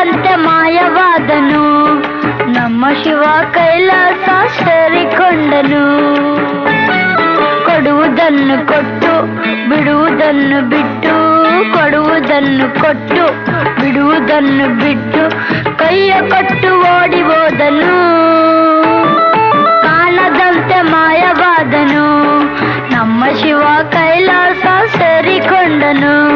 ಕಾಣದಂತೆ ಮಾಯವಾದನು, ನಮ್ಮ ಶಿವ ಕೈಲಾಸ ಸೇರಿಕೊಂಡನು. ಕೊಡುವುದನ್ನು ಕೊಟ್ಟು ಬಿಡುವುದನ್ನು ಬಿಟ್ಟು, ಕೊಡುವುದನ್ನು ಕೊಟ್ಟು ಬಿಡುವುದನ್ನು ಬಿಟ್ಟು, ಕೈಯ ಕೊಟ್ಟು ಓಡಿ ಹೋದನು. ಕಾಣದಂತೆ ಮಾಯವಾದನು, ನಮ್ಮ ಶಿವ ಕೈಲಾಸ ಸೇರಿಕೊಂಡನು.